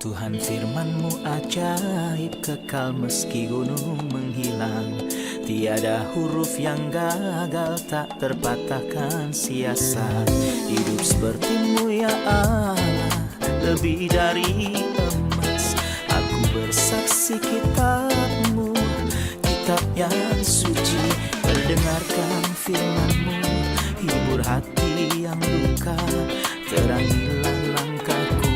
Tuhan firman-Mu ajaib, kekal meski gunung menghilang. Tiada huruf yang gagal, tak terpatahkan sia-sia. Hidup seperti-Mu ya Allah, lebih dari emas. Aku bersaksi kitab-Mu, kitab yang suci. Mendengarkan firman-Mu, hibur hati yang luka. Terangilah langkahku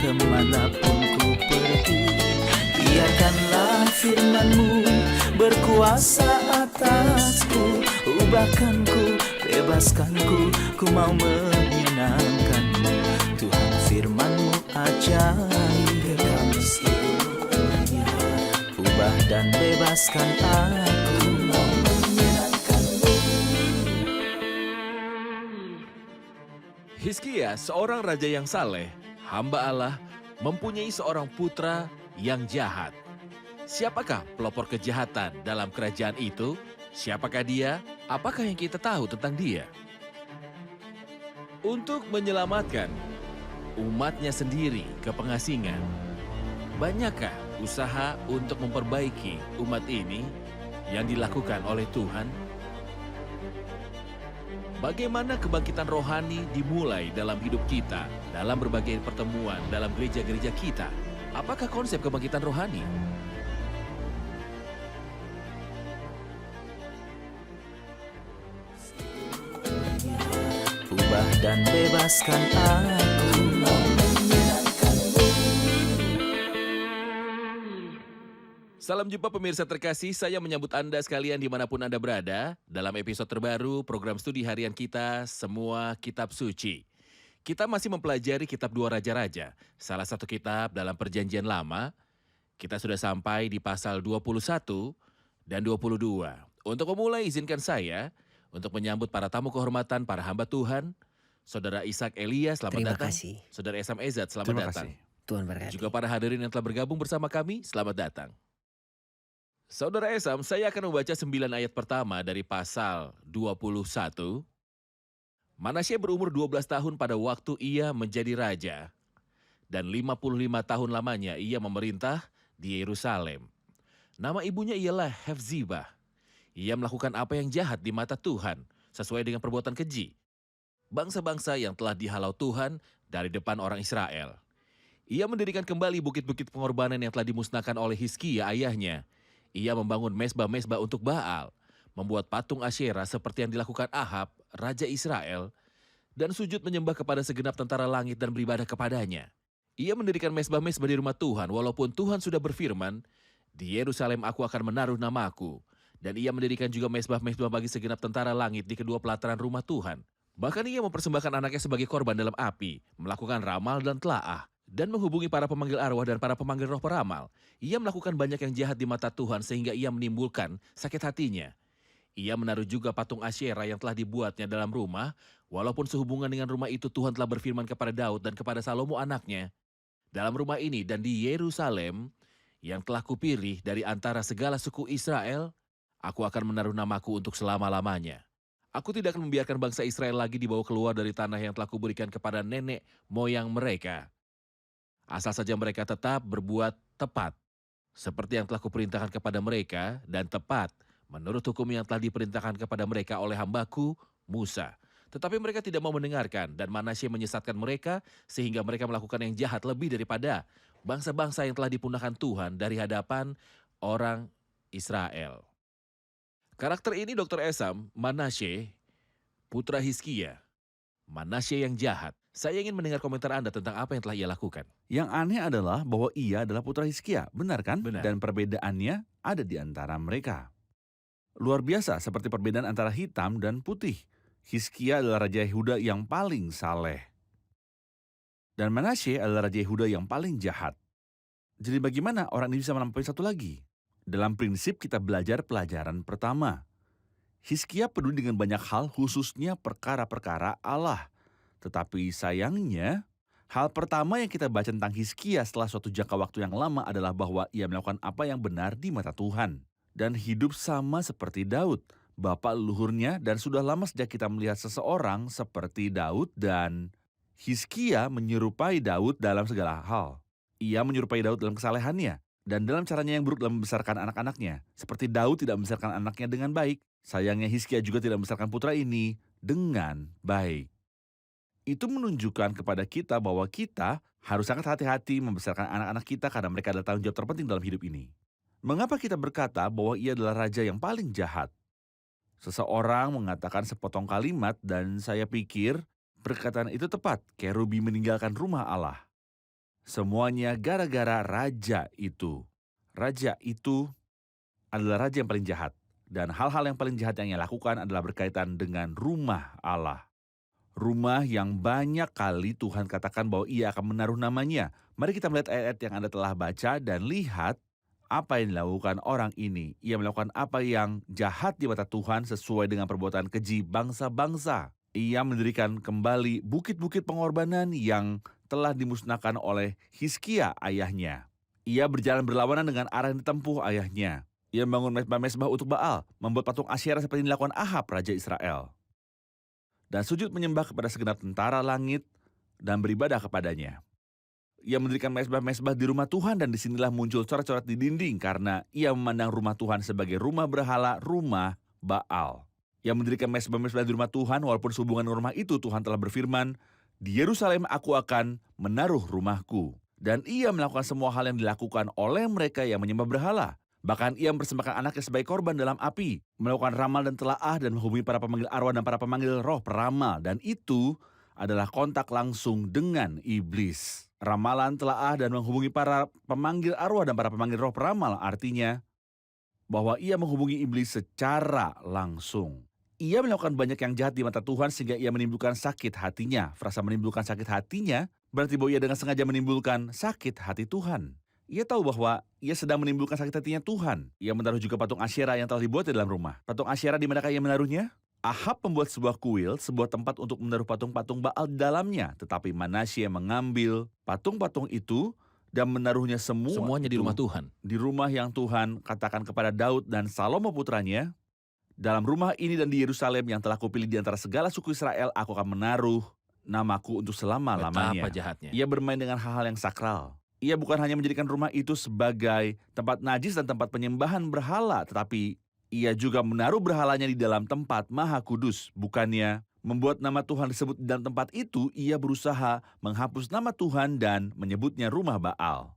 kemanapun ku pergi. Biarkanlah firman-Mu berkuasa atasku. Ubahkanku, bebaskanku, ku mau menyenangkan-Mu. Tuhan firman-Mu ajaib, kekal meski gunungnya. Ubah dan bebaskan aku, mau menyenangkan-Mu. Hizkia, seorang raja yang saleh, hamba Allah, mempunyai seorang putra yang jahat. Siapakah pelopor kejahatan dalam kerajaan itu? Siapakah dia? Apakah yang kita tahu tentang dia? Untuk menyelamatkan umatnya sendiri ke pengasingan, banyakkah usaha untuk memperbaiki umat ini yang dilakukan oleh Tuhan? Bagaimana kebangkitan rohani dimulai dalam hidup kita, dalam berbagai pertemuan, dalam gereja-gereja kita? Apakah konsep kebangkitan rohani? Ubah dan bebaskan aku, mau menyenangkan-Mu. Salam jumpa pemirsa terkasih, saya menyambut Anda sekalian dimanapun Anda berada dalam episode terbaru program studi harian kita, Semua Kitab Suci. Kita masih mempelajari kitab Dua Raja-Raja, salah satu kitab dalam perjanjian lama. Kita sudah sampai di pasal 21 dan 22. Untuk memulai, izinkan saya untuk menyambut para tamu kehormatan, para hamba Tuhan, Saudara Ishak Elia, selamat Terima datang. kasih. Saudara Esam Ezat, selamat Terima datang. kasih. Tuhan berkati. Juga para hadirin yang telah bergabung bersama kami, selamat datang. Saudara Esam, saya akan membaca 9 ayat pertama dari pasal 21. Manasye berumur 12 tahun pada waktu ia menjadi raja, dan 55 tahun lamanya ia memerintah di Yerusalem. Nama ibunya ialah Hefzibah. Ia melakukan apa yang jahat di mata Tuhan, sesuai dengan perbuatan keji. Bangsa-bangsa yang telah dihalau Tuhan dari depan orang Israel. Ia mendirikan kembali bukit-bukit pengorbanan yang telah dimusnahkan oleh Hizkia ayahnya. Ia membangun mesbah-mesbah untuk Baal, membuat patung Asyera seperti yang dilakukan Ahab, Raja Israel, dan sujud menyembah kepada segenap tentara langit dan beribadah kepadanya. Ia mendirikan mesbah-mesbah di rumah Tuhan, walaupun Tuhan sudah berfirman, di Yerusalem aku akan menaruh namaku. Dan ia mendirikan juga mesbah-mesbah bagi segenap tentara langit di kedua pelataran rumah Tuhan. Bahkan ia mempersembahkan anaknya sebagai korban dalam api, melakukan ramal dan telaah, dan menghubungi para pemanggil arwah dan para pemanggil roh peramal. Ia melakukan banyak yang jahat di mata Tuhan sehingga ia menimbulkan sakit hatinya. Ia menaruh juga patung Asyera yang telah dibuatnya dalam rumah, walaupun sehubungan dengan rumah itu Tuhan telah berfirman kepada Daud dan kepada Salomo anaknya, dalam rumah ini dan di Yerusalem, yang telah kupilih dari antara segala suku Israel, aku akan menaruh namaku untuk selama-lamanya. Aku tidak akan membiarkan bangsa Israel lagi dibawa keluar dari tanah yang telah kuberikan kepada nenek moyang mereka. Asal saja mereka tetap berbuat tepat, seperti yang telah kuperintahkan kepada mereka, dan tepat menurut hukum yang telah diperintahkan kepada mereka oleh hambaku Musa. Tetapi mereka tidak mau mendengarkan, dan Manasye menyesatkan mereka, sehingga mereka melakukan yang jahat lebih daripada bangsa-bangsa yang telah dipunahkan Tuhan dari hadapan orang Israel. Karakter ini Dr. Esam, Manasye, putra Hizkia. Manasye yang jahat. Saya ingin mendengar komentar Anda tentang apa yang telah ia lakukan. Yang aneh adalah bahwa ia adalah putra Hizkia, benar kan? Benar. Dan perbedaannya ada di antara mereka. Luar biasa seperti perbedaan antara hitam dan putih. Hizkia adalah Raja Yehuda yang paling saleh. Dan Manasye adalah Raja Yehuda yang paling jahat. Jadi bagaimana orang ini bisa melampaui satu lagi? Dalam prinsip kita belajar pelajaran pertama. Hizkia peduli dengan banyak hal, khususnya perkara-perkara Allah. Tetapi sayangnya, hal pertama yang kita baca tentang Hizkia setelah suatu jangka waktu yang lama adalah bahwa ia melakukan apa yang benar di mata Tuhan. Dan hidup sama seperti Daud, bapak leluhurnya, dan sudah lama sejak kita melihat seseorang seperti Daud, dan Hizkia menyerupai Daud dalam segala hal. Ia menyerupai Daud dalam kesalehannya dan dalam caranya yang buruk dalam membesarkan anak-anaknya. Seperti Daud tidak membesarkan anaknya dengan baik, sayangnya Hizkia juga tidak membesarkan putra ini dengan baik. Itu menunjukkan kepada kita bahwa kita harus sangat hati-hati membesarkan anak-anak kita karena mereka adalah tanggung jawab terpenting dalam hidup ini. Mengapa kita berkata bahwa ia adalah raja yang paling jahat? Seseorang mengatakan sepotong kalimat dan saya pikir perkataan itu tepat. Kerubi meninggalkan rumah Allah. Semuanya gara-gara raja itu. Raja itu adalah raja yang paling jahat. Dan hal-hal yang paling jahat yang ia lakukan adalah berkaitan dengan rumah Allah. Rumah yang banyak kali Tuhan katakan bahwa ia akan menaruh namanya. Mari kita melihat ayat-ayat yang Anda telah baca dan lihat apa yang dilakukan orang ini. Ia melakukan apa yang jahat di mata Tuhan sesuai dengan perbuatan keji bangsa-bangsa. Ia mendirikan kembali bukit-bukit pengorbanan yang telah dimusnahkan oleh Hizkia ayahnya. Ia berjalan berlawanan dengan arah yang ditempuh ayahnya. Ia membangun mesbah-mesbah untuk Baal, membuat patung Asyera seperti yang dilakukan Ahab, Raja Israel. Dan sujud menyembah kepada segenap tentara langit dan beribadah kepadanya. Ia mendirikan mesbah-mesbah di rumah Tuhan dan disinilah muncul coret-coret di dinding karena ia memandang rumah Tuhan sebagai rumah berhala, rumah Baal. Ia mendirikan mesbah-mesbah di rumah Tuhan walaupun sehubungan dengan rumah itu Tuhan telah berfirman, "Di Yerusalem aku akan menaruh rumahku." Dan ia melakukan semua hal yang dilakukan oleh mereka yang menyembah berhala. Bahkan ia mempersembahkan anaknya sebagai korban dalam api, melakukan ramal dan telaah dan menghubungi para pemanggil arwah dan para pemanggil roh peramal. Dan itu adalah kontak langsung dengan iblis. Ramalan, telaah, dan menghubungi para pemanggil arwah dan para pemanggil roh peramal artinya bahwa ia menghubungi iblis secara langsung. Ia melakukan banyak yang jahat di mata Tuhan sehingga ia menimbulkan sakit hatinya. Frasa menimbulkan sakit hatinya berarti bahwa ia dengan sengaja menimbulkan sakit hati Tuhan. Ia tahu bahwa ia sedang menimbulkan sakit hatinya Tuhan. Ia menaruh juga patung Asyera yang telah dibuat di dalam rumah. Patung Asyera di manakah ia menaruhnya? Ahab membuat sebuah kuil, sebuah tempat untuk menaruh patung-patung Baal di dalamnya. Tetapi Manasye mengambil patung-patung itu dan menaruhnya semuanya di rumah Tuhan. Di rumah yang Tuhan katakan kepada Daud dan Salomo putranya, "Dalam rumah ini dan di Yerusalem yang telah kupilih di antara segala suku Israel, aku akan menaruh namaku untuk selama-lamanya." Betapa jahatnya. Ia bermain dengan hal-hal yang sakral. Ia bukan hanya menjadikan rumah itu sebagai tempat najis dan tempat penyembahan berhala, tetapi ia juga menaruh berhalanya di dalam tempat maha kudus. Bukannya membuat nama Tuhan disebut di dalam tempat itu, ia berusaha menghapus nama Tuhan dan menyebutnya rumah Baal.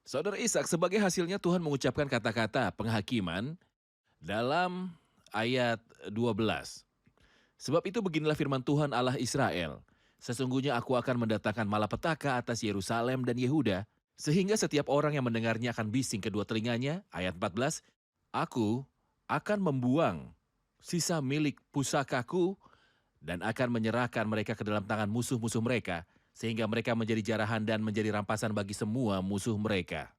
Saudara Ishak, sebagai hasilnya Tuhan mengucapkan kata-kata penghakiman dalam ayat 12. Sebab itu beginilah firman Tuhan Allah Israel. Sesungguhnya aku akan mendatangkan malapetaka atas Yerusalem dan Yehuda, sehingga setiap orang yang mendengarnya akan bising kedua telinganya. Ayat 14, aku akan membuang sisa milik pusakaku dan akan menyerahkan mereka ke dalam tangan musuh-musuh mereka, sehingga mereka menjadi jarahan dan menjadi rampasan bagi semua musuh mereka.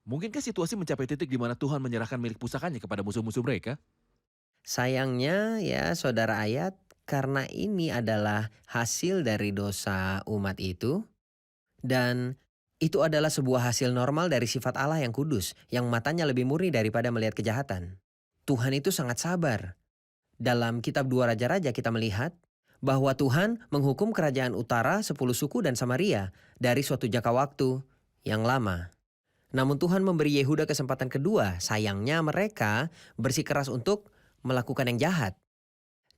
Mungkinkah situasi mencapai titik di mana Tuhan menyerahkan milik pusakanya kepada musuh-musuh mereka? Sayangnya ya saudara Ayat, karena ini adalah hasil dari dosa umat itu, dan itu adalah sebuah hasil normal dari sifat Allah yang kudus, yang matanya lebih murni daripada melihat kejahatan. Tuhan itu sangat sabar. Dalam kitab 2 Raja-Raja kita melihat bahwa Tuhan menghukum kerajaan utara 10 suku dan Samaria dari suatu jangka waktu yang lama. Namun Tuhan memberi Yehuda kesempatan kedua, sayangnya mereka bersikeras untuk melakukan yang jahat.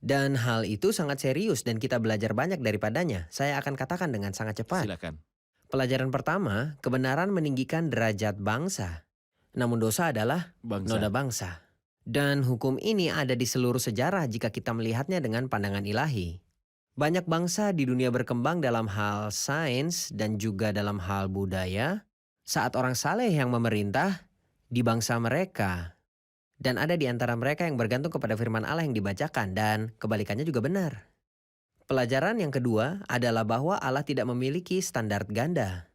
Dan hal itu sangat serius dan kita belajar banyak daripadanya. Saya akan katakan dengan sangat cepat. Silakan. Pelajaran pertama, kebenaran meninggikan derajat bangsa. Namun dosa adalah noda bangsa. Dan hukum ini ada di seluruh sejarah jika kita melihatnya dengan pandangan ilahi. Banyak bangsa di dunia berkembang dalam hal sains dan juga dalam hal budaya saat orang saleh yang memerintah di bangsa mereka. Dan ada di antara mereka yang bergantung kepada firman Allah yang dibacakan dan kebalikannya juga benar. Pelajaran yang kedua adalah bahwa Allah tidak memiliki standar ganda.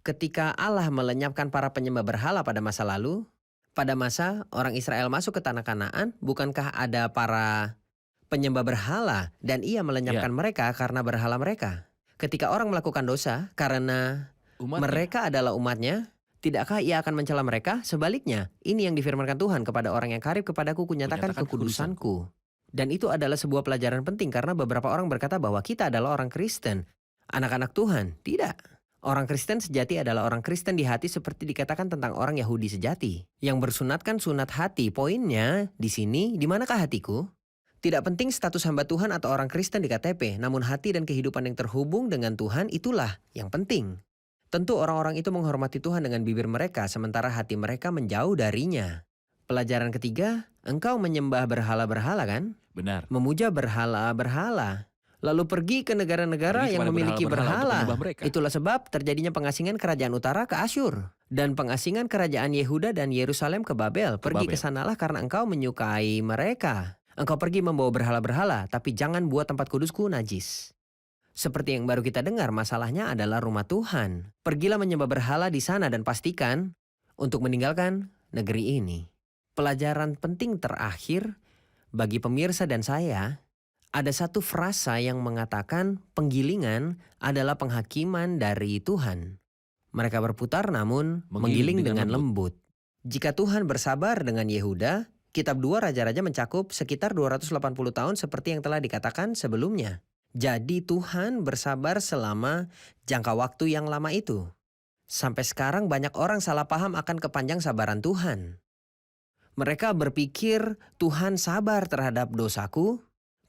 Ketika Allah melenyapkan para penyembah berhala pada masa lalu, pada masa orang Israel masuk ke tanah Kanaan, bukankah ada para penyembah berhala dan ia melenyapkan mereka karena berhala mereka? Ketika orang melakukan dosa karena mereka adalah umatnya, tidakkah ia akan mencela mereka? Sebaliknya, ini yang difirmankan Tuhan kepada orang yang karib kepadaku kunyatakan kekudusanku. Dan itu adalah sebuah pelajaran penting karena beberapa orang berkata bahwa kita adalah orang Kristen, anak-anak Tuhan. Tidak. Orang Kristen sejati adalah orang Kristen di hati seperti dikatakan tentang orang Yahudi sejati. Yang bersunatkan sunat hati, poinnya di sini, di manakah hatiku? Tidak penting status hamba Tuhan atau orang Kristen di KTP, namun hati dan kehidupan yang terhubung dengan Tuhan itulah yang penting. Tentu orang-orang itu menghormati Tuhan dengan bibir mereka, sementara hati mereka menjauh darinya. Pelajaran ketiga, engkau menyembah berhala-berhala kan? Benar. Memuja berhala-berhala. Lalu pergi ke negara-negara Pergi yang kepada memiliki berhala-berhala untuk berhala. menyembah mereka. Itulah sebab terjadinya pengasingan kerajaan utara ke Asyur. Dan pengasingan kerajaan Yehuda dan Yerusalem ke Babel. Pergi ke Babel. sanalah karena engkau menyukai mereka. Engkau pergi membawa berhala-berhala, tapi jangan buat tempat kudusku najis. Seperti yang baru kita dengar, masalahnya adalah rumah Tuhan. Pergilah menyembah berhala di sana dan pastikan untuk meninggalkan negeri ini. Pelajaran penting terakhir bagi pemirsa dan saya, ada satu frasa yang mengatakan penggilingan adalah penghakiman dari Tuhan. Mereka berputar namun menggiling dengan lembut. Jika Tuhan bersabar dengan Yehuda, kitab 2 Raja-Raja mencakup sekitar 280 tahun seperti yang telah dikatakan sebelumnya. Jadi Tuhan bersabar selama jangka waktu yang lama itu. Sampai sekarang banyak orang salah paham akan kepanjang sabaran Tuhan. Mereka berpikir Tuhan sabar terhadap dosaku.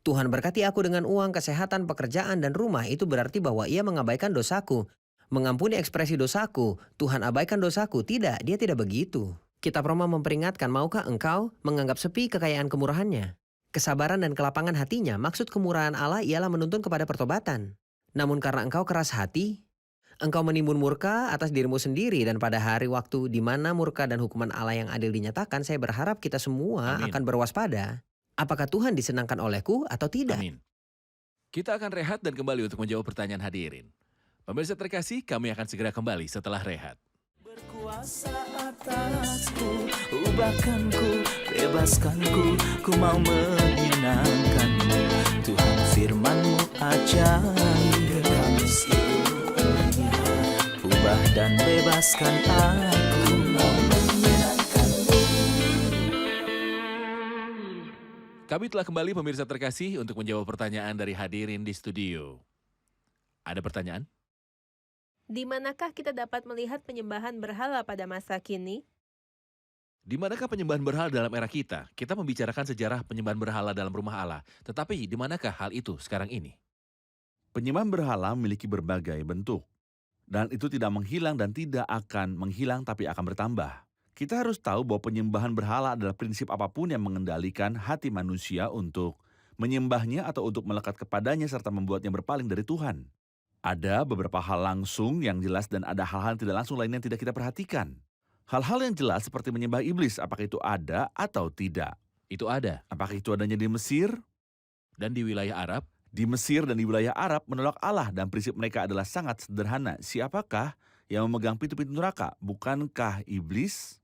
Tuhan berkati aku dengan uang, kesehatan, pekerjaan, dan rumah. Itu berarti bahwa ia mengabaikan dosaku. Mengampuni ekspresi dosaku. Tuhan abaikan dosaku. Tidak, dia tidak begitu. Kitab Roma memperingatkan, maukah engkau menganggap sepi kekayaan kemurahannya? Kesabaran dan kelapangan hatinya, maksud kemurahan Allah ialah menuntun kepada pertobatan. Namun karena engkau keras hati, engkau menimbun murka atas dirimu sendiri, dan pada hari waktu di mana murka dan hukuman Allah yang adil dinyatakan, saya berharap kita semua Amin. akan berwaspada. Apakah Tuhan disenangkan olehku atau tidak? Amin. Kita akan rehat dan kembali untuk menjawab pertanyaan hadirin. Pemirsa terkasih, kami akan segera kembali setelah rehat. Berkuasa atasku, ubahkanku, bebaskanku, ku mau menyenangkanmu. Tuhan firman-Mu ajaib, kami seluruhnya. Ubah dan bebaskan aku, mau menyenangkanmu. Kami telah kembali pemirsa terkasih untuk menjawab pertanyaan dari hadirin di studio. Ada pertanyaan? Di manakah kita dapat melihat penyembahan berhala pada masa kini? Di manakah penyembahan berhala dalam era kita? Kita membicarakan sejarah penyembahan berhala dalam rumah Allah. Tetapi di manakah hal itu sekarang ini? Penyembahan berhala memiliki berbagai bentuk. Dan itu tidak menghilang dan tidak akan menghilang tapi akan bertambah. Kita harus tahu bahwa penyembahan berhala adalah prinsip apapun yang mengendalikan hati manusia untuk menyembahnya atau untuk melekat kepadanya serta membuatnya berpaling dari Tuhan. Ada beberapa hal langsung yang jelas dan ada hal-hal yang tidak langsung lainnya yang tidak kita perhatikan. Hal-hal yang jelas seperti menyembah iblis, apakah itu ada atau tidak? Itu ada. Apakah itu adanya di Mesir? Dan di wilayah Arab, Di Mesir dan di wilayah Arab menolak Allah dan prinsip mereka adalah sangat sederhana. Siapakah yang memegang pintu-pintu neraka? Bukankah iblis?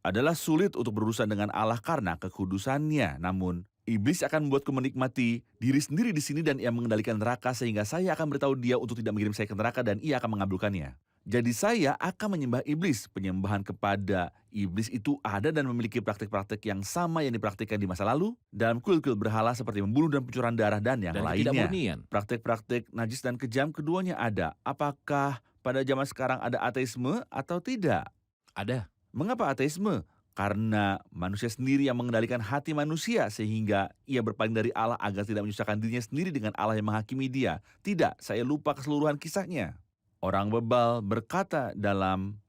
Adalah sulit untuk berurusan dengan Allah karena kekudusannya. Namun, iblis akan membuatku menikmati diri sendiri di sini dan ia mengendalikan neraka sehingga saya akan beritahu dia untuk tidak mengirim saya ke neraka dan ia akan mengabulkannya. Jadi saya akan menyembah iblis. Penyembahan kepada iblis itu ada dan memiliki praktik-praktik yang sama yang dipraktikkan di masa lalu dalam kuil-kuil berhala seperti membunuh dan pencucian darah dan yang dan lainnya. ketidakmurnian. Praktik-praktik najis dan kejam keduanya ada. Apakah pada zaman sekarang ada ateisme atau tidak? Ada. Mengapa ateisme? Karena manusia sendiri yang mengendalikan hati manusia sehingga ia berpaling dari Allah agar tidak menyusahkan dirinya sendiri dengan Allah yang menghakimi dia. Tidak, saya lupa keseluruhan kisahnya. Orang bebal berkata dalam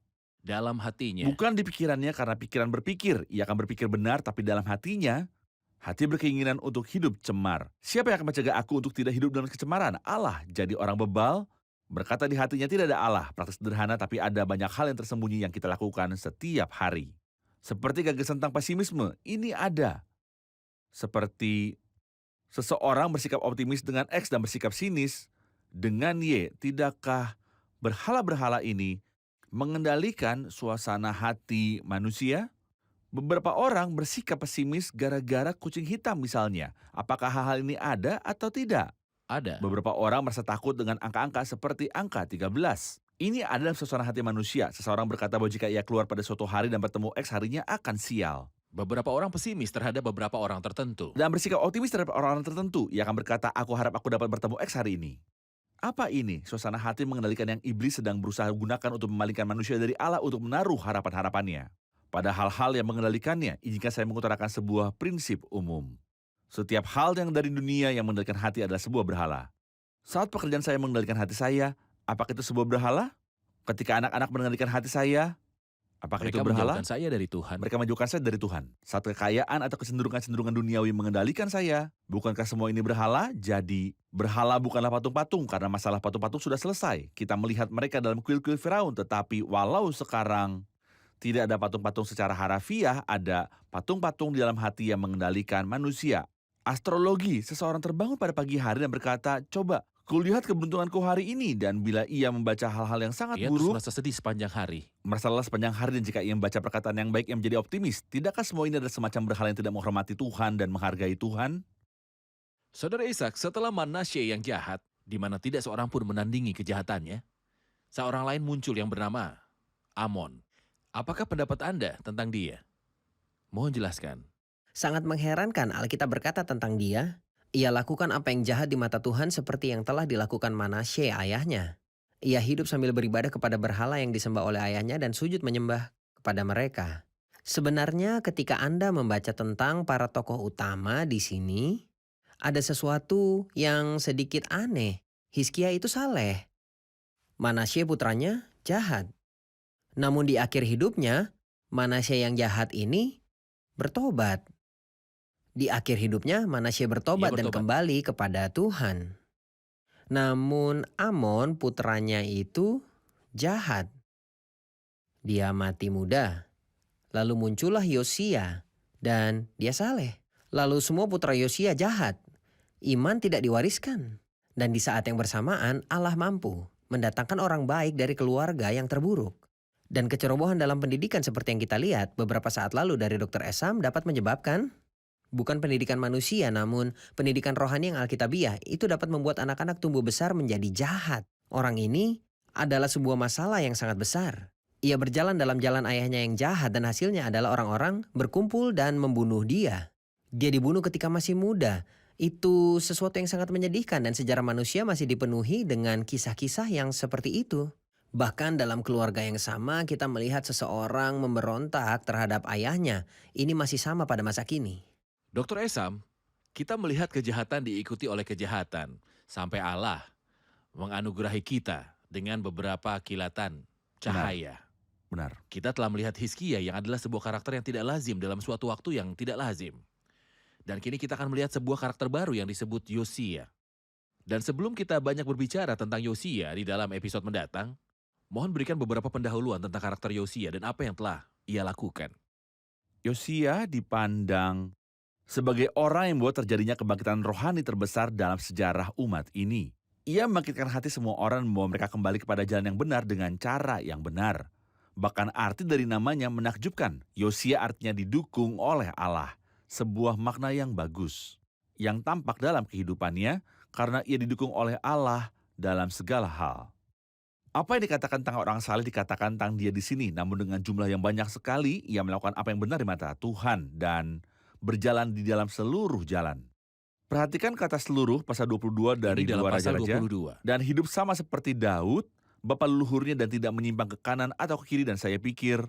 hatinya. bukan di pikirannya karena pikiran berpikir. Ia akan berpikir benar tapi dalam hatinya, hati berkeinginan untuk hidup cemar. Siapa yang akan mencegah aku untuk tidak hidup dalam kecemaran? Allah. Jadi orang bebal berkata di hatinya tidak ada Allah. Praktik sederhana tapi ada banyak hal yang tersembunyi yang kita lakukan setiap hari. Seperti gagasan tentang pesimisme, ini ada. Seperti seseorang bersikap optimis dengan X dan bersikap sinis dengan Y. Tidakkah berhala-berhala ini mengendalikan suasana hati manusia? Beberapa orang bersikap pesimis gara-gara kucing hitam misalnya. Apakah hal-hal ini ada atau tidak? Ada. Beberapa orang merasa takut dengan angka-angka seperti angka 13. Ini adalah suasana hati manusia. Seseorang berkata bahwa jika ia keluar pada suatu hari dan bertemu X, harinya akan sial. Beberapa orang pesimis terhadap beberapa orang tertentu. Dan bersikap optimis terhadap orang-orang tertentu. Ia akan berkata, aku harap aku dapat bertemu X hari ini. Apa ini? Suasana hati mengendalikan yang iblis sedang berusaha gunakan untuk memalingkan manusia dari Allah untuk menaruh harapan-harapannya. Pada hal-hal yang mengendalikannya, izinkan saya mengutarakan sebuah prinsip umum. Setiap hal yang dari dunia yang mengendalikan hati adalah sebuah berhala. Saat pekerjaan saya mengendalikan hati saya, apakah itu sebuah berhala? Ketika anak-anak mengendalikan hati saya, apakah itu Mereka berhala? menjauhkan saya dari Tuhan. Mereka menjauhkan saya dari Tuhan. Saat kekayaan atau kecenderungan-kecenderungan duniawi mengendalikan saya, bukankah semua ini berhala? Jadi, berhala bukanlah patung-patung karena masalah patung-patung sudah selesai. Kita melihat mereka dalam kuil-kuil Firaun, tetapi walau sekarang tidak ada patung-patung secara harafiah, ada patung-patung di dalam hati yang mengendalikan manusia. Astrologi, seseorang terbangun pada pagi hari dan berkata, coba, kulihat keberuntunganku hari ini, dan bila ia membaca hal-hal yang sangat Ia terus buruk, merasa sedih sepanjang hari. merasa lelah sepanjang hari, dan jika ia membaca perkataan yang baik, ia menjadi optimis. Tidakkah semua ini adalah semacam berhala yang tidak menghormati Tuhan dan menghargai Tuhan? Saudara Ishak, setelah Manasye yang jahat, di mana tidak seorang pun menandingi kejahatannya, seorang lain muncul yang bernama Amon. Apakah pendapat Anda tentang dia? Mohon jelaskan. Sangat mengherankan Alkitab berkata tentang dia, ia lakukan apa yang jahat di mata Tuhan seperti yang telah dilakukan Manasye ayahnya. Ia hidup sambil beribadah kepada berhala yang disembah oleh ayahnya dan sujud menyembah kepada mereka. Sebenarnya ketika Anda membaca tentang para tokoh utama di sini, ada sesuatu yang sedikit aneh. Hizkia itu saleh. Manasye putranya jahat. Namun di akhir hidupnya, Manasye yang jahat ini bertobat. Di akhir hidupnya, Manasye bertobat dan kembali kepada Tuhan. Namun Amon putranya itu jahat. Dia mati muda. Lalu muncullah Yosia dan dia saleh. Lalu semua putra Yosia jahat. Iman tidak diwariskan. Dan di saat yang bersamaan Allah mampu mendatangkan orang baik dari keluarga yang terburuk. Dan kecerobohan dalam pendidikan seperti yang kita lihat beberapa saat lalu dari Dr. Esam dapat menyebabkan bukan pendidikan manusia namun pendidikan rohani yang alkitabiah itu dapat membuat anak-anak tumbuh besar menjadi jahat. Orang ini adalah sebuah masalah yang sangat besar. Ia berjalan dalam jalan ayahnya yang jahat dan hasilnya adalah orang-orang berkumpul dan membunuh dia. Dia dibunuh ketika masih muda. Itu sesuatu yang sangat menyedihkan dan sejarah manusia masih dipenuhi dengan kisah-kisah yang seperti itu. Bahkan dalam keluarga yang sama kita melihat seseorang memberontak terhadap ayahnya. Ini masih sama pada masa kini. Dr. Esam, kita melihat kejahatan diikuti oleh kejahatan sampai Allah menganugerahi kita dengan beberapa kilatan cahaya. Benar. Kita telah melihat Hizkia yang adalah sebuah karakter yang tidak lazim dalam suatu waktu yang tidak lazim. Dan kini kita akan melihat sebuah karakter baru yang disebut Yosia. Dan sebelum kita banyak berbicara tentang Yosia di dalam episode mendatang, mohon berikan beberapa pendahuluan tentang karakter Yosia dan apa yang telah ia lakukan. Yosia dipandang sebagai orang yang membuat terjadinya kebangkitan rohani terbesar dalam sejarah umat ini. Ia membangkitkan hati semua orang dan membawa mereka kembali kepada jalan yang benar dengan cara yang benar. Bahkan arti dari namanya menakjubkan. Yosia artinya didukung oleh Allah. Sebuah makna yang bagus. Yang tampak dalam kehidupannya karena ia didukung oleh Allah dalam segala hal. Apa yang dikatakan tentang orang saleh dikatakan tentang dia di sini. Namun dengan jumlah yang banyak sekali, ia melakukan apa yang benar di mata Tuhan dan berjalan di dalam seluruh jalan. Perhatikan kata seluruh pasal 22 dari Ini dalam dua pasal Raja-Raja. 22. Dan hidup sama seperti Daud, bapa leluhurnya dan tidak menyimpang ke kanan atau ke kiri. Dan saya pikir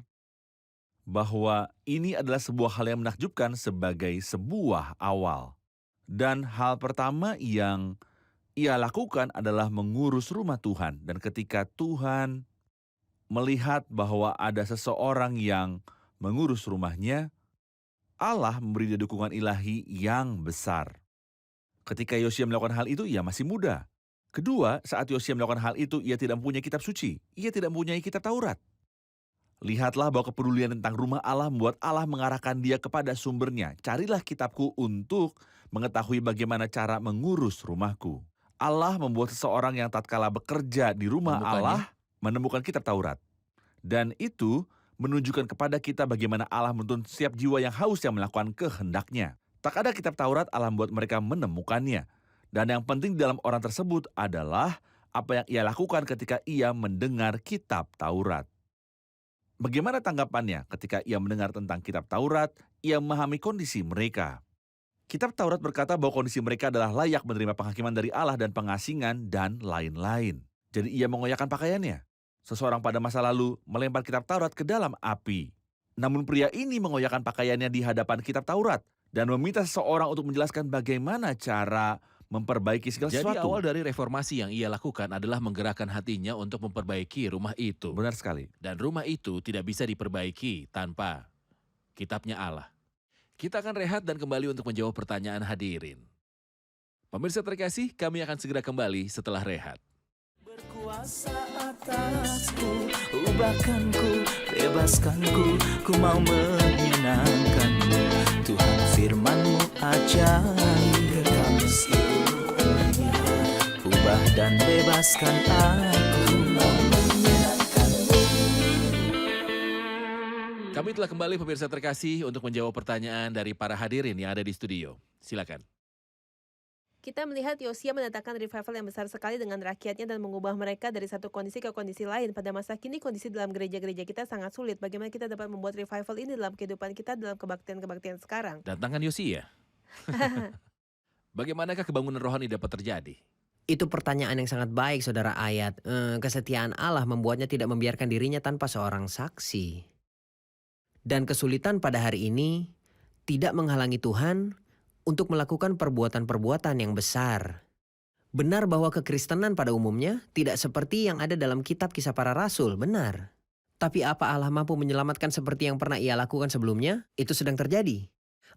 bahwa ini adalah sebuah hal yang menakjubkan sebagai sebuah awal. Dan hal pertama yang ia lakukan adalah mengurus rumah Tuhan. Dan ketika Tuhan melihat bahwa ada seseorang yang mengurus rumahnya, Allah memberi dia dukungan ilahi yang besar. Ketika Yosia melakukan hal itu, ia masih muda. Kedua, saat Yosia melakukan hal itu, ia tidak mempunyai kitab suci. Ia tidak mempunyai kitab Taurat. Lihatlah bahwa kepedulian tentang rumah Allah membuat Allah mengarahkan dia kepada sumbernya. Carilah kitabku untuk mengetahui bagaimana cara mengurus rumahku. Allah membuat seseorang yang tatkala bekerja di rumah Allah menemukan kitab Taurat. Dan itu menunjukkan kepada kita bagaimana Allah menuntun setiap jiwa yang haus yang melakukan kehendaknya. Tak ada kitab Taurat, Allah membuat mereka menemukannya. Dan yang penting dalam orang tersebut adalah apa yang ia lakukan ketika ia mendengar kitab Taurat. Bagaimana tanggapannya ketika ia mendengar tentang kitab Taurat, ia memahami kondisi mereka. Kitab Taurat berkata bahwa kondisi mereka adalah layak menerima penghakiman dari Allah dan pengasingan dan lain-lain. Jadi ia mengoyakkan pakaiannya. Seseorang pada masa lalu melempar kitab Taurat ke dalam api. Namun pria ini mengoyakkan pakaiannya di hadapan kitab Taurat dan meminta seseorang untuk menjelaskan bagaimana cara memperbaiki segala Jadi sesuatu. awal dari reformasi yang ia lakukan adalah menggerakkan hatinya untuk memperbaiki rumah itu. Benar sekali. Dan rumah itu tidak bisa diperbaiki tanpa kitabnya Allah. Kita akan rehat dan kembali untuk menjawab pertanyaan hadirin. Pemirsa terkasih, kami akan segera kembali setelah rehat. Berkuasa atasku, ubahkanku, bebaskanku, ku mau menyenangkanmu. Tuhan firman-Mu ajaib, kekal seluruhnya. Ubah dan bebaskan aku, mau menyenangkanmu. Kami telah kembali pemirsa terkasih untuk menjawab pertanyaan dari para hadirin yang ada di studio. Silakan. Kita melihat Yosia mendatangkan revival yang besar sekali dengan rakyatnya dan mengubah mereka dari satu kondisi ke kondisi lain. Pada masa kini kondisi dalam gereja-gereja kita sangat sulit. Bagaimana kita dapat membuat revival ini dalam kehidupan kita, dalam kebaktian-kebaktian sekarang? Dan tangan Yosia. Bagaimanakah kebangunan rohani dapat terjadi? Itu pertanyaan yang sangat baik, Saudara Ayat. Kesetiaan Allah membuatnya tidak membiarkan dirinya tanpa seorang saksi. Dan kesulitan pada hari ini tidak menghalangi Tuhan untuk melakukan perbuatan-perbuatan yang besar. Benar bahwa kekristenan pada umumnya tidak seperti yang ada dalam kitab Kisah Para Rasul, benar. Tapi apa Allah mampu menyelamatkan seperti yang pernah ia lakukan sebelumnya? Itu sedang terjadi.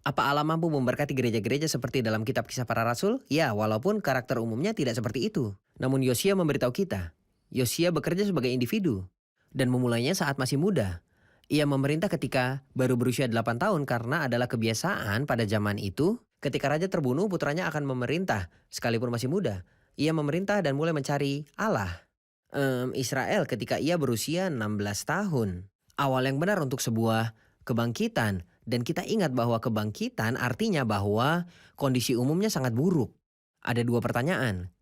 Apa Allah mampu memberkati gereja-gereja seperti dalam kitab Kisah Para Rasul? Ya, walaupun karakter umumnya tidak seperti itu. Namun Yosia memberitahu kita, Yosia bekerja sebagai individu dan memulainya saat masih muda. Ia memerintah ketika baru berusia 8 tahun karena adalah kebiasaan pada zaman itu. Ketika raja terbunuh, putranya akan memerintah sekalipun masih muda. Ia memerintah dan mulai mencari Allah. Israel ketika ia berusia 16 tahun. Awal yang benar untuk sebuah kebangkitan. Dan kita ingat bahwa kebangkitan artinya bahwa kondisi umumnya sangat buruk. Ada 2 pertanyaan.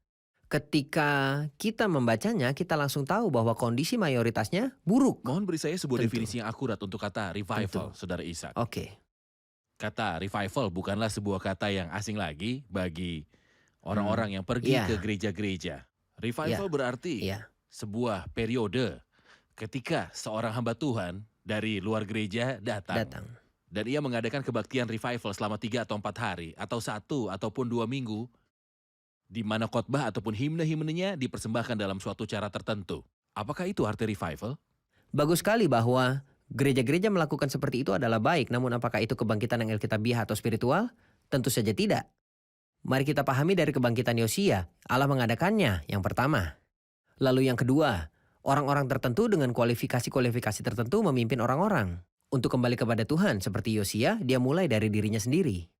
Ketika kita membacanya, kita langsung tahu bahwa kondisi mayoritasnya buruk. Mohon beri saya sebuah Tentu. definisi yang akurat untuk kata revival, Tentu. Saudara Ishak. Oke. Kata revival bukanlah sebuah kata yang asing lagi bagi orang-orang yang pergi Iya. ke gereja-gereja. Revival berarti Iya. sebuah periode ketika seorang hamba Tuhan dari luar gereja datang. Dan ia mengadakan kebaktian revival selama 3 atau 4 hari, atau 1 ataupun 2 minggu, di mana khotbah ataupun himne-himnenya dipersembahkan dalam suatu cara tertentu. Apakah itu arti revival? Bagus sekali bahwa gereja-gereja melakukan seperti itu adalah baik. Namun apakah itu kebangkitan yang alkitabiah atau spiritual? Tentu saja tidak. Mari kita pahami dari kebangkitan Yosia. Allah mengadakannya, yang pertama. Lalu yang kedua, orang-orang tertentu dengan kualifikasi-kualifikasi tertentu memimpin orang-orang. Untuk kembali kepada Tuhan, seperti Yosia, dia mulai dari dirinya sendiri.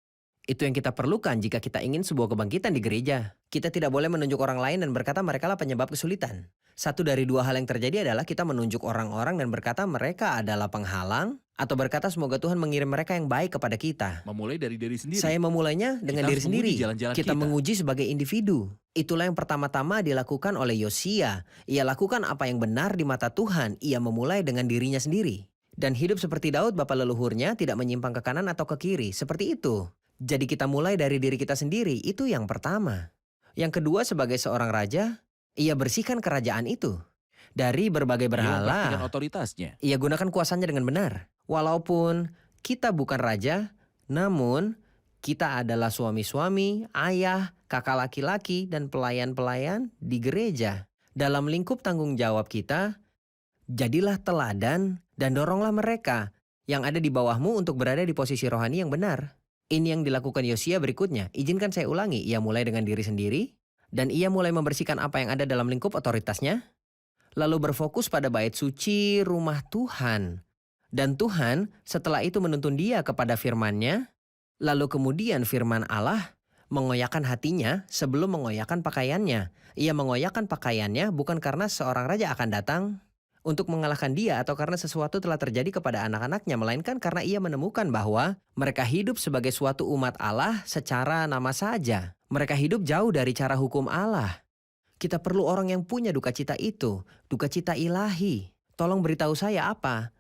Itu yang kita perlukan jika kita ingin sebuah kebangkitan di gereja. Kita tidak boleh menunjuk orang lain dan berkata mereka lah penyebab kesulitan. Satu dari 2 hal yang terjadi adalah kita menunjuk orang-orang dan berkata mereka adalah penghalang, atau berkata semoga Tuhan mengirim mereka yang baik kepada kita. Memulai dari diri sendiri. Saya memulainya dengan Kita diri harus menguji sendiri. jalan-jalan Kita kita. menguji sebagai individu. Itulah yang pertama-tama dilakukan oleh Yosia. Ia lakukan apa yang benar di mata Tuhan. Ia memulai dengan dirinya sendiri. Dan hidup seperti Daud bapa leluhurnya, tidak menyimpang ke kanan atau ke kiri. Seperti itu. Jadi kita mulai dari diri kita sendiri. Itu yang pertama. Yang kedua, sebagai seorang raja, ia bersihkan kerajaan itu dari berbagai Ia mempraktikkan berhala. otoritasnya. Ia gunakan kuasanya dengan benar. Walaupun kita bukan raja, namun kita adalah suami-suami, ayah, kakak laki-laki, dan pelayan-pelayan di gereja. Dalam lingkup tanggung jawab kita, jadilah teladan dan doronglah mereka yang ada di bawahmu untuk berada di posisi rohani yang benar. Ini yang dilakukan Yosia berikutnya. Izinkan saya ulangi. Ia mulai dengan diri sendiri, dan ia mulai membersihkan apa yang ada dalam lingkup otoritasnya, lalu berfokus pada bait suci rumah Tuhan. Dan Tuhan setelah itu menuntun dia kepada firman-Nya, lalu kemudian firman Allah mengoyakkan hatinya sebelum mengoyakkan pakaiannya. Ia mengoyakkan pakaiannya bukan karena seorang raja akan datang untuk mengalahkan dia atau karena sesuatu telah terjadi kepada anak-anaknya, melainkan karena ia menemukan bahwa mereka hidup sebagai suatu umat Allah secara nama saja. Mereka hidup jauh dari cara hukum Allah. Kita perlu orang yang punya duka cita itu, duka cita ilahi. Tolong beritahu saya apa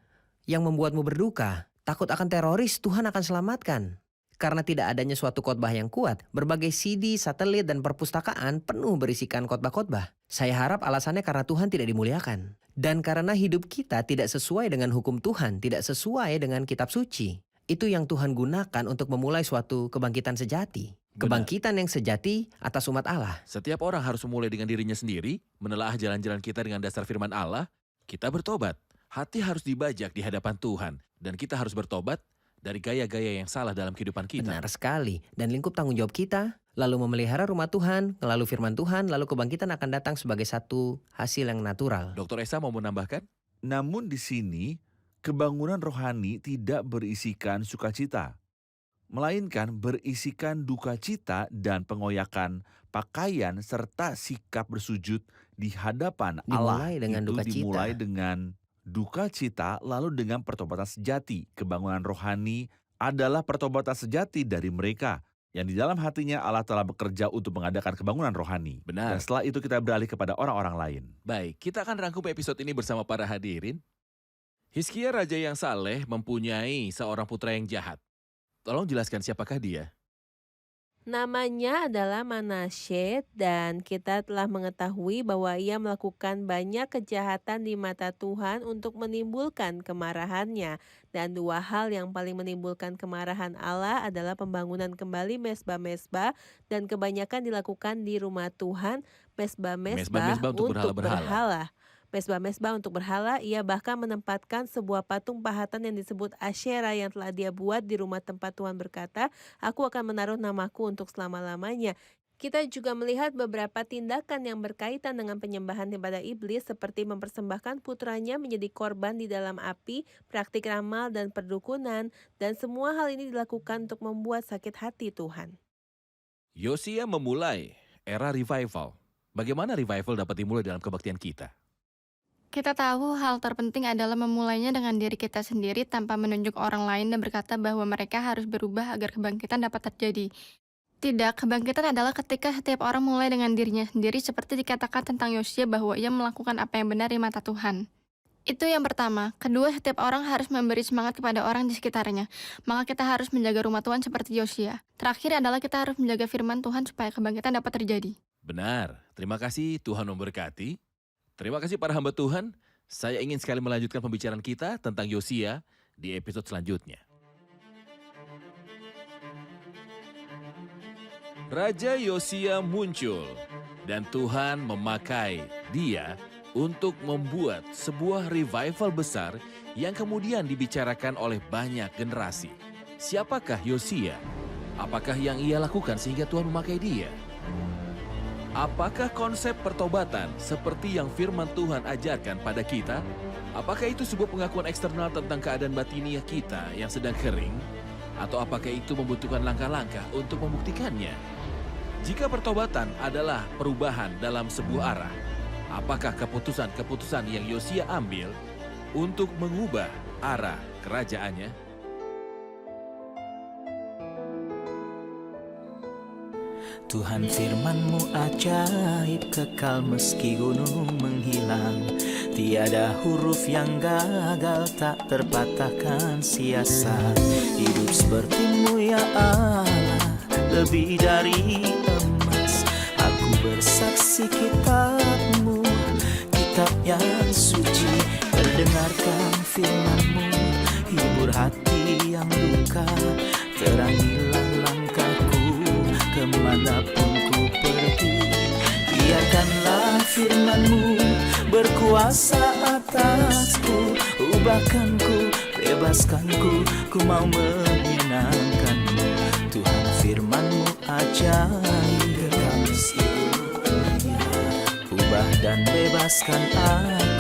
yang membuatmu berduka. Takut akan teroris, Tuhan akan selamatkan. Karena tidak adanya suatu khotbah yang kuat, berbagai CD, satelit, dan perpustakaan penuh berisikan khotbah-khotbah. Saya harap alasannya karena Tuhan tidak dimuliakan. Dan karena hidup kita tidak sesuai dengan hukum Tuhan, tidak sesuai dengan kitab suci. Itu yang Tuhan gunakan untuk memulai suatu kebangkitan sejati. Kebangkitan yang sejati atas umat Allah. Setiap orang harus memulai dengan dirinya sendiri, menelaah jalan-jalan kita dengan dasar firman Allah, kita bertobat. Hati harus dibajak di hadapan Tuhan, dan kita harus bertobat dari gaya-gaya yang salah dalam kehidupan kita. Benar sekali. Dan lingkup tanggung jawab kita, lalu memelihara rumah Tuhan, lalu firman Tuhan, lalu kebangkitan akan datang sebagai satu hasil yang natural. Dr. Esa mau menambahkan? Namun di sini, kebangunan rohani tidak berisikan sukacita, melainkan berisikan duka cita dan pengoyakan pakaian serta sikap bersujud di hadapan Allah. Dimulai dengan duka cita. Dimulai dengan duka cita, lalu dengan pertobatan sejati. Kebangunan rohani adalah pertobatan sejati dari mereka yang di dalam hatinya Allah telah bekerja untuk mengadakan kebangunan rohani. Benar. Dan setelah itu kita beralih kepada orang-orang lain. Baik, kita akan rangkum episode ini bersama para hadirin. Hizkia raja yang saleh mempunyai seorang putra yang jahat. Tolong jelaskan siapakah dia? Namanya adalah Manasye dan kita telah mengetahui bahwa ia melakukan banyak kejahatan di mata Tuhan untuk menimbulkan kemarahannya. Dan dua hal yang paling menimbulkan kemarahan Allah adalah pembangunan kembali mesbah-mesbah dan kebanyakan dilakukan di rumah Tuhan, mesbah-mesbah Mesbah-mesbah untuk untuk berhala-berhala. berhala. Mesbah-mesbah untuk berhala, ia bahkan menempatkan sebuah patung pahatan yang disebut Asyera yang telah dia buat di rumah tempat Tuhan berkata, "Aku akan menaruh namaku untuk selama-lamanya." Kita juga melihat beberapa tindakan yang berkaitan dengan penyembahan kepada iblis seperti mempersembahkan putranya menjadi korban di dalam api, praktik ramal dan perdukunan, dan semua hal ini dilakukan untuk membuat sakit hati Tuhan. Yosia memulai era revival. Bagaimana revival dapat dimulai dalam kebaktian kita? Kita tahu hal terpenting adalah memulainya dengan diri kita sendiri tanpa menunjuk orang lain dan berkata bahwa mereka harus berubah agar kebangkitan dapat terjadi. Tidak, kebangkitan adalah ketika setiap orang mulai dengan dirinya sendiri seperti dikatakan tentang Yosia bahwa ia melakukan apa yang benar di mata Tuhan. Itu yang pertama. Kedua, setiap orang harus memberi semangat kepada orang di sekitarnya. Maka kita harus menjaga rumah Tuhan seperti Yosia. Terakhir adalah kita harus menjaga firman Tuhan supaya kebangkitan dapat terjadi. Benar, terima kasih, Tuhan memberkati. Terima kasih para hamba Tuhan. Saya ingin sekali melanjutkan pembicaraan kita tentang Yosia di episode selanjutnya. Raja Yosia muncul dan Tuhan memakai dia untuk membuat sebuah revival besar yang kemudian dibicarakan oleh banyak generasi. Siapakah Yosia? Apakah yang ia lakukan sehingga Tuhan memakai dia? Apakah konsep pertobatan seperti yang firman Tuhan ajarkan pada kita? Apakah itu sebuah pengakuan eksternal tentang keadaan batiniah kita yang sedang kering? Atau apakah itu membutuhkan langkah-langkah untuk membuktikannya? Jika pertobatan adalah perubahan dalam sebuah arah, apakah keputusan-keputusan yang Yosia ambil untuk mengubah arah kerajaannya? Tuhan firman-Mu ajaib, kekal meski gunung menghilang. Tiada huruf yang gagal, tak terpatahkan siasat. Hidup seperti-Mu ya Allah, lebih dari emas. Aku bersaksi kitab-Mu, kitab yang suci. Mendengarkan firman-Mu, hibur hati yang duka. Terangilah langkahku kemanapun ku pergi. Biarkanlah firman-Mu berkuasa atasku. Ubahkanku, bebaskanku, ku mau menyenangkan-Mu. Tuhan firman-Mu ajaib, ubah dan bebaskan aku.